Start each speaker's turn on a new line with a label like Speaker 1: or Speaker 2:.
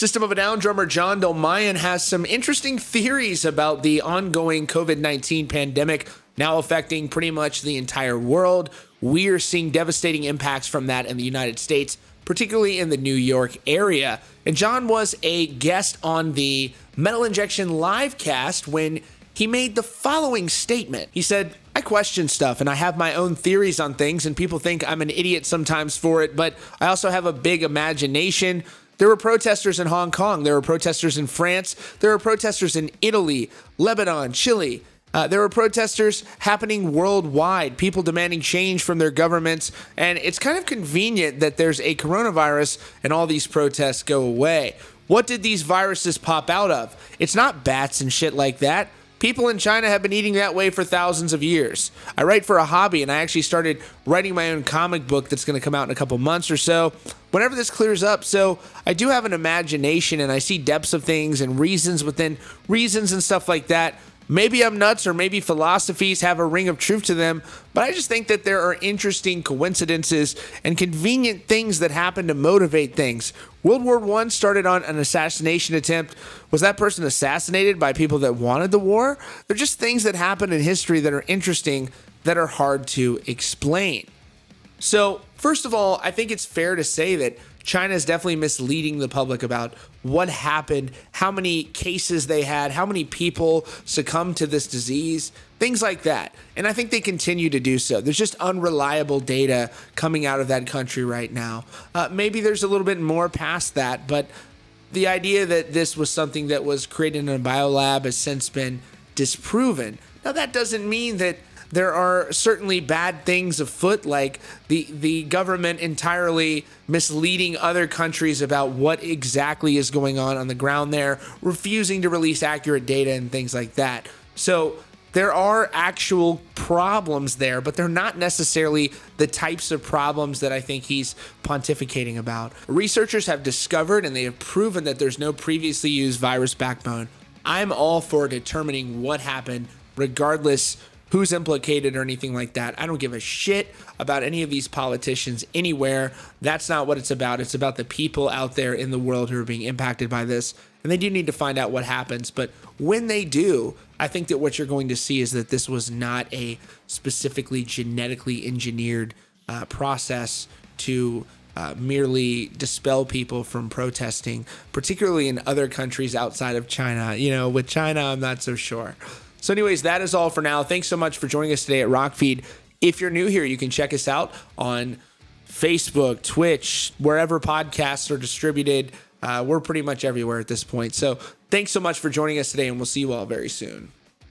Speaker 1: System of a Down drummer John Dolmayan has some interesting theories about the ongoing COVID-19 pandemic now affecting pretty much the entire world. We're seeing devastating impacts from that in the United States, particularly in the New York area. And John was a guest on the Metal Injection livecast when he made the following statement. He said, "I question stuff and I have my own theories on things, and people think I'm an idiot sometimes for it, but I also have a big imagination." There were protesters in Hong Kong. There were protesters in France. There were protesters in Italy, Lebanon, Chile. There were protesters happening worldwide, people demanding change from their governments. And it's kind of convenient that there's a coronavirus and all these protests go away. What did these viruses pop out of? It's not bats and shit like that. People in China have been eating that way for thousands of years. I write for a hobby, and I actually started writing my own comic book that's going to come out in a couple months or so, whenever this clears up. So I do have an imagination, and I see depths of things and reasons within reasons and stuff like that. Maybe I'm nuts, or maybe philosophies have a ring of truth to them, but I just think that there are interesting coincidences and convenient things that happen to motivate things. World War I started on an assassination attempt. Was that person assassinated by people that wanted the war? They're just things that happen in history that are interesting, that are hard to explain. So, first of all, I think it's fair to say that China is definitely misleading the public about what happened, how many cases they had, how many people succumbed to this disease, things like that. And I think they continue to do so. There's just unreliable data coming out of that country right now. Maybe there's a little bit more past that, but the idea that this was something that was created in a biolab has since been disproven. Now, that doesn't mean that there are certainly bad things afoot, like the government entirely misleading other countries about what exactly is going on the ground there, refusing to release accurate data and things like that. So there are actual problems there, but they're not necessarily the types of problems that I think he's pontificating about. Researchers have discovered and they have proven that there's no previously used virus backbone. I'm all for determining what happened, regardless who's implicated or anything like that. I don't give a shit about any of these politicians anywhere. That's not what it's about. It's about the people out there in the world who are being impacted by this. And they do need to find out what happens. But when they do, I think that what you're going to see is that this was not a specifically genetically engineered process to merely dispel people from protesting, particularly in other countries outside of China. You know, with China, I'm not so sure. So anyways, that is all for now. Thanks so much for joining us today at Rockfeed. If you're new here, you can check us out on Facebook, Twitch, wherever podcasts are distributed. We're pretty much everywhere at this point. So thanks so much for joining us today, and we'll see you all very soon.